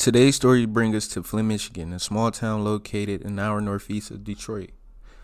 Today's story brings us to Flint, Michigan, a small town located an hour northeast of Detroit.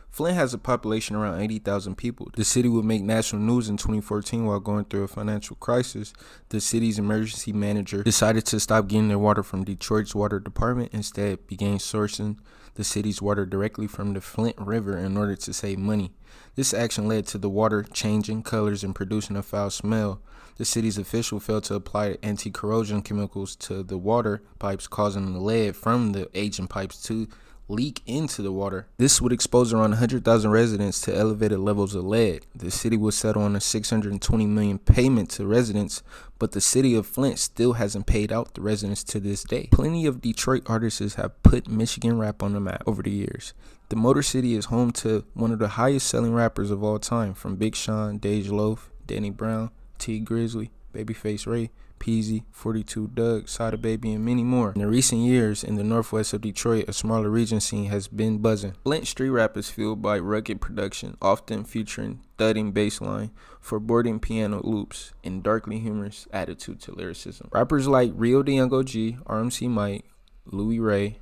Flint has a population around 80,000 people. The city would make national news in 2014 while going through a financial crisis. The city's emergency manager decided to stop getting their water from Detroit's water department. Instead, began sourcing the city's water directly from the Flint River in order to save money. This action led to the water changing colors and producing a foul smell. The city's official failed to apply anti-corrosion chemicals to the water pipes, causing the lead from the aging pipes to leak into the water. This would expose around 100,000 residents to elevated levels of lead. The city will settle on a $620 million payment to residents, but the city of Flint still hasn't paid out the residents to this day. Plenty of Detroit artists have put Michigan rap on the map over the years. The Motor City is home to one of the highest selling rappers of all time, from Big Sean, Dej Loaf, Danny Brown, T Grizzly, Babyface Ray, Peasy, 42 Doug, Sada Baby, and many more. In the recent years, in the northwest of Detroit, a smaller region scene has been buzzing. Flint street rap is fueled by rugged production, often featuring thudding bass line, foreboding piano loops, and darkly humorous attitude to lyricism. Rappers like Rio the Young OG, RMC Mike, Louis Ray,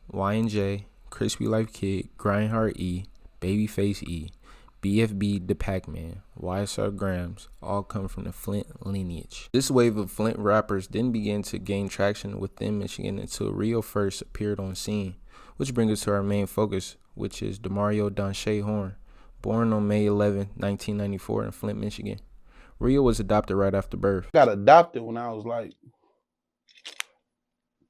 Y&J, Crispy Life Kid, Grindhard E, Babyface E, BFB the Pac-Man, YSR Grams, all come from the Flint lineage. This wave of Flint rappers then began to gain traction within Michigan until Rio first appeared on scene, which brings us to our main focus, which is Demario Donche Horn. Born on May 11, 1994 in Flint, Michigan. Rio was adopted right after birth. I got adopted when I was like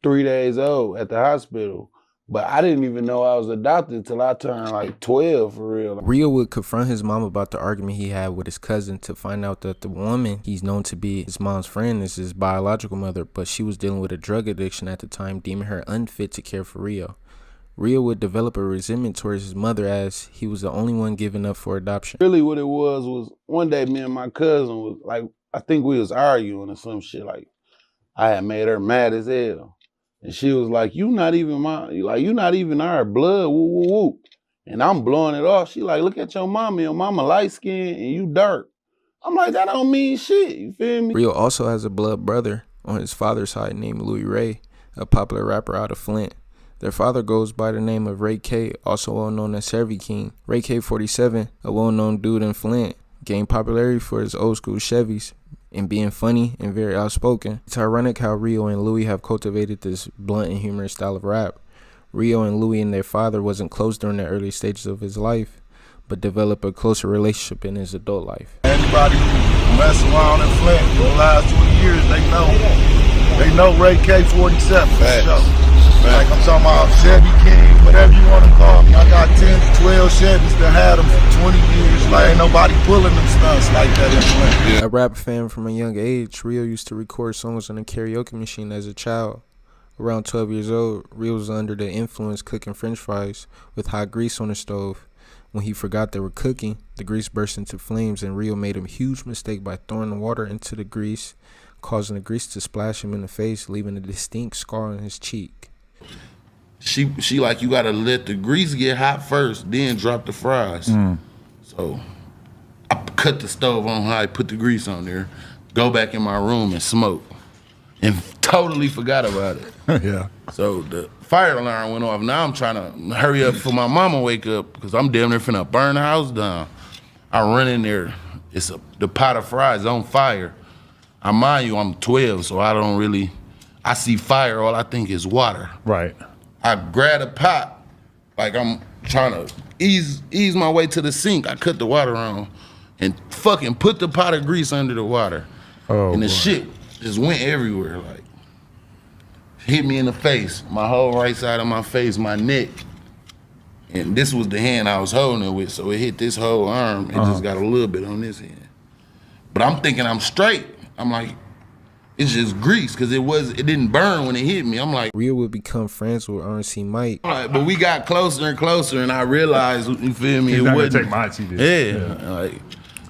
3 days old at the hospital. But I didn't even know I was adopted till I turned like 12 for real. Rio would confront his mom about the argument he had with his cousin to find out that the woman he's known to be his mom's friend is his biological mother, but she was dealing with a drug addiction at the time, deeming her unfit to care for Rio. Rio would develop a resentment towards his mother as he was the only one given up for adoption. Really what it was one day me and my cousin was like, I think we was arguing or some shit. Like I had made her mad as hell. And she was like, you not even our blood, woo, woo, woo. And I'm blowing it off. She like, look at your mama light skinned and you dark. I'm like, that don't mean shit, you feel me? Rio also has a blood brother on his father's side named Louis Ray, a popular rapper out of Flint. Their father goes by the name of Ray K, also well known as Servy King. Ray K 47, a well-known dude in Flint, gained popularity for his old school Chevys and being funny and very outspoken. It's ironic how Rio and Louis have cultivated this blunt and humorous style of rap. Rio and Louis and their father wasn't close during the early stages of his life, but developed a closer relationship in his adult life. Anybody who mess around in Flint for the last 20 years, they know Ray K-47 for sure. Like I'm talking about Chevy King, whatever you want to call me. I got 10, 12 Chevys that had them for 20 years. Like ain't nobody pulling them stunts like that in Flint. A rap fan from a young age, Rio used to record songs on a karaoke machine as a child. Around 12 years old, Rio was under the influence cooking french fries with hot grease on the stove. When he forgot they were cooking, the grease burst into flames and Rio made a huge mistake by throwing the water into the grease, causing the grease to splash him in the face, leaving a distinct scar on his cheek. She like, you gotta let the grease get hot first, then drop the fries. So I cut the stove on high, put the grease on there, go back in my room and smoke. And totally forgot about it. Yeah. So the fire alarm went off. Now I'm trying to hurry up for my mama wake up because I'm damn near finna burn the house down. I run in there, the pot of fries on fire. I mind you, I'm 12, so I see fire, all I think is water. Right. I grab a pot, like I'm trying to ease my way to the sink. I cut the water on and fucking put the pot of grease under the water. Oh, and the boy. shit just went everywhere, like hit me in the face, my whole right side of my face, my neck. And this was the hand I was holding it with, so it hit this whole arm. It just got a little bit on this hand. But I'm thinking I'm straight. I'm like, it's just grease, because it didn't burn when it hit me. I'm like, Rio would become friends with RNC Mike. But we got closer and closer, and I realized, you feel me, He's it not wasn't. gonna take my TV. Yeah. Like,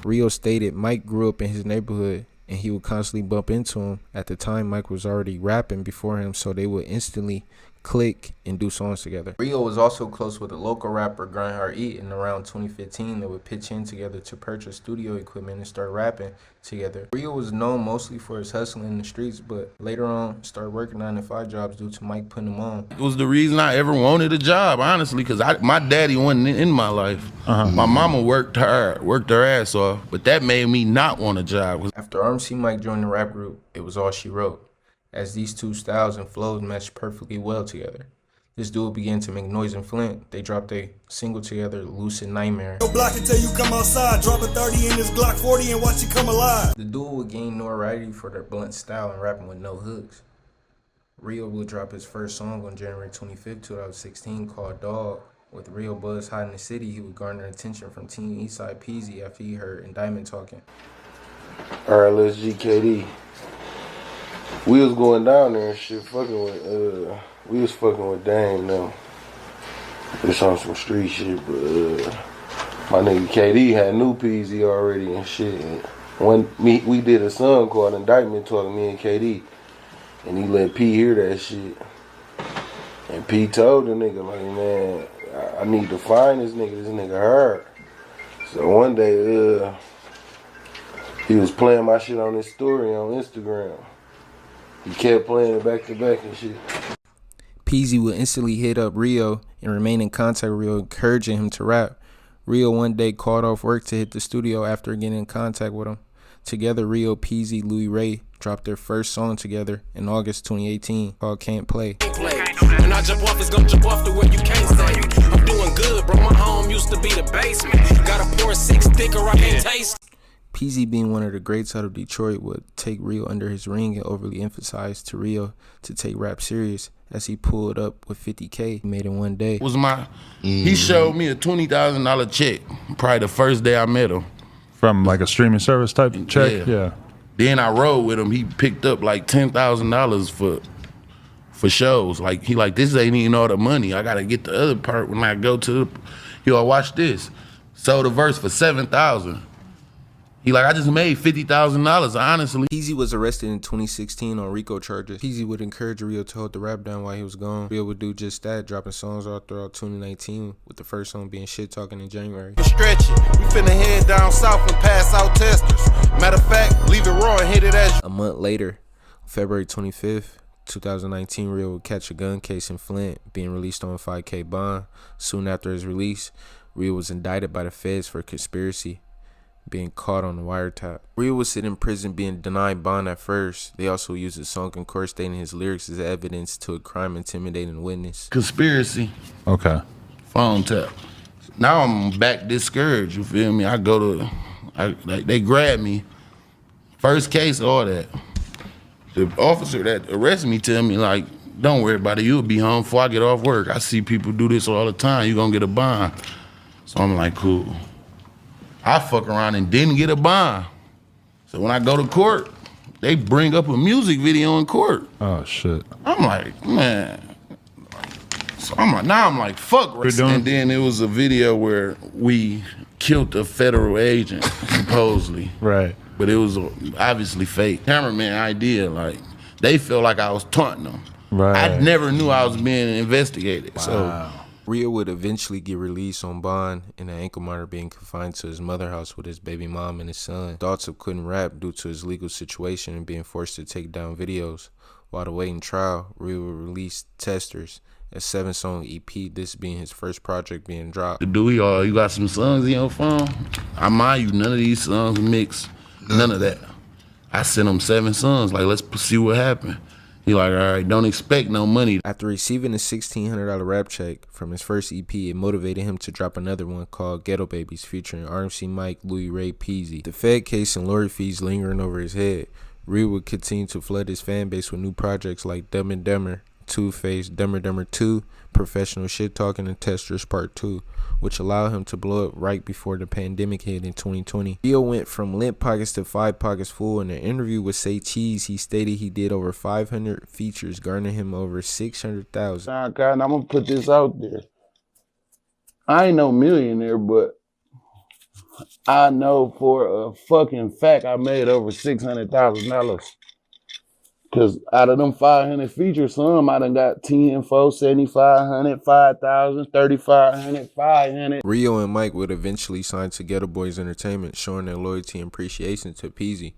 Rio stated Mike grew up in his neighborhood and he would constantly bump into him. At the time, Mike was already rapping before him, so they would instantly click, and do songs together. Rio was also close with a local rapper, Grindhard Eat, in around 2015 that would pitch in together to purchase studio equipment and start rapping together. Rio was known mostly for his hustling in the streets, but later on started working 9-to-5 jobs due to Mike putting him on. It was the reason I ever wanted a job, honestly, because my daddy wasn't in my life. My mama worked hard, worked her ass off, but that made me not want a job. After RMC Mike joined the rap group, it was all she wrote, as these two styles and flows meshed perfectly well together. This duo began to make noise in Flint. They dropped a single together, Lucid Nightmare. No block until you come outside, drop a 30 in this Glock 40 and watch you come alive. The duo would gain notoriety for their blunt style and rapping with no hooks. Rio would drop his first song on January 25, 2016 called Dog. With Rio buzz hot in the city, he would garner attention from Team Eastside Peasy after he heard Indictment talking. Alright, let's GKD. We was going down there and shit, we was fucking with Dame now. It's on some street shit, but my nigga KD had new Peasy already and shit. And we did a song called Indictment talking, me and KD. And he let P hear that shit. And P told the nigga, like, man, I need to find this nigga hard. So one day, he was playing my shit on his story on Instagram. He kept playing it back to back and shit. Peasy would instantly hit up Rio and remain in contact with Rio, encouraging him to rap. Rio one day called off work to hit the studio after getting in contact with him. Together, Rio, Peasy, Louis Ray dropped their first song together in August 2018 called Can't Play. When I jump off, it's gonna jump off to where you can't stay. I'm doing good, bro. My home used to be the basement. Got a pour 6 thicker, I can't taste. Peasy, being one of the greats out of Detroit, would take Rio under his wing and overly emphasize to Rio to take rap serious as he pulled up with 50K made in one day. He showed me a $20,000 check, probably the first day I met him. From like a streaming service type check? Yeah. Then I rode with him. He picked up like $10,000 for shows. Like, he like, this ain't even all the money. I gotta get the other part when I go to the, yo, watch this. Sold a verse for $7,000. He like, I just made $50,000, honestly. Peasy was arrested in 2016 on RICO charges. Peasy would encourage Rio to hold the rap down while he was gone. Rio would do just that, dropping songs all throughout 2019, with the first song being Shit Talking in January. Stretch it. We finna head down south and pass out testers. Matter of fact, leave it raw and hit it as. A month later, February 25th, 2019, Rio would catch a gun case in Flint, being released on a 5K bond. Soon after his release, Rio was indicted by the feds for conspiracy, being caught on the wiretap. Rio would sit in prison being denied bond at first. They also used a song in court stating his lyrics as evidence to a crime intimidating a witness. Conspiracy. Okay. Phone tap. Now I'm back discouraged, you feel me? I go to, they grab me. First case, all that. The officer that arrested me tell me, like, don't worry about it, you'll be home before I get off work. I see people do this all the time, you gonna get a bond. So I'm like, cool. I fuck around and didn't get a bond. So when I go to court, they bring up a music video in court. Oh, shit. I'm like, man. So I'm like, fuck. And then it was a video where we killed a federal agent, supposedly. Right. But it was obviously fake. Cameraman idea, like, they felt like I was taunting them. Right. I never knew I was being investigated. Wow. So Rio would eventually get released on bond, and an ankle monitor being confined to his mother house with his baby mom and his son. Thoughts of couldn't rap due to his legal situation and being forced to take down videos. While awaiting trial, Rio would release Testers, a 7-song EP, this being his first project being dropped. You got some songs in your phone? I mind you, none of these songs mixed. None of that. I sent him 7 songs, like, let's see what happened. He like, all right, don't expect no money. After receiving a $1,600 rap check from his first EP, it motivated him to drop another one called Ghetto Babies, featuring RMC Mike, Louis Ray, Peasy. The Fed case and lawyer fees lingering over his head, Rio would continue to flood his fan base with new projects like Dumb and Dumber, Two-Face, Dumber Dumber 2, Professional Shit Talking, and Testers Part 2, which allowed him to blow up right before the pandemic hit in 2020. Rio went from limp pockets to 5 pockets full. In an interview with Say Cheese, he stated he did over 500 features, garnering him over 600,000. I'm gonna put this out there. I ain't no millionaire, but I know for a fucking fact I made over $600,000. Cause out of them 500 features, some I done got 10, 4, 7,500, 5,000, 3,500, 500. Rio and Mike would eventually sign to Ghetto Boys Entertainment, showing their loyalty and appreciation to Peasy.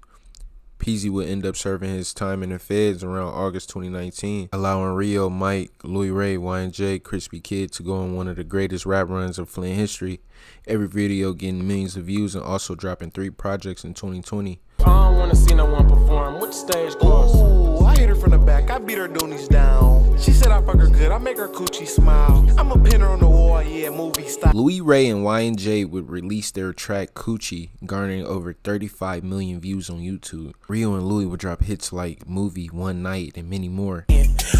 Peasy would end up serving his time in the feds around August 2019, allowing Rio, Mike, Louis Ray, Y&J, Crispy Kid to go on one of the greatest rap runs of Flint history. Every video getting millions of views and also dropping 3 projects in 2020. I don't wanna see no one perform. What the stage cost? Ooh, I hit her from the back. I beat her doonies down. She said I fuck her good. I make her coochie smile. I'm a pin her on the wall, yeah, movie style. Louis Ray and Y&J would release their track Coochie, garnering over 35 million views on YouTube. Rio and Louis would drop hits like Movie, One Night, and many more.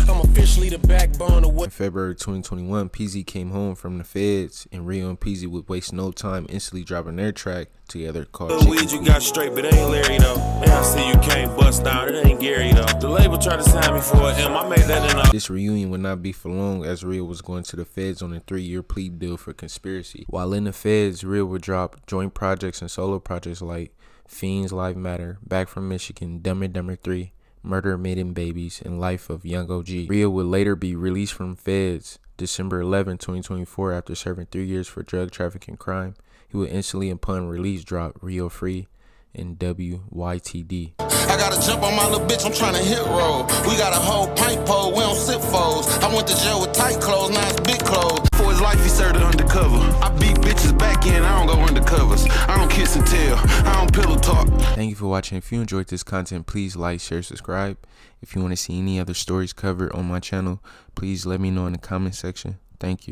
I'm officially the backbone of what. In February 2021, Peasy came home from the feds, and Rio and Peasy would waste no time instantly dropping their track together called The weed you got straight, but it ain't Larry though. Man, I see you can't bust down, it ain't Gary though. The label tried to sign me for him, I made that in a. This reunion would not be for long, as Rio was going to the feds on a 3-year plea deal for conspiracy. While in the feds, Rio would drop joint projects and solo projects like Fiends Live Matter, Back from Michigan, Dumb and Dumber 3, Murder, Maiden Babies, and Life of Young OG. Rio would later be released from feds December 11, 2024 after serving 3 years for drug trafficking crime. He would instantly, upon release, drop Rio Free and WYTD. I gotta jump on my little bitch, I'm trying to hit roll. We got a whole pint pole, we don't sit foes. I went to jail with tight clothes, now it's big clothes. For his life, he served undercover. I beat bitches back in, I don't go undercovers. I don't kiss and tell, I don't pillow talk. Thank you for watching. If you enjoyed this content, please like, share, subscribe. If you want to see any other stories covered on my channel, please let me know in the comment section. Thank you.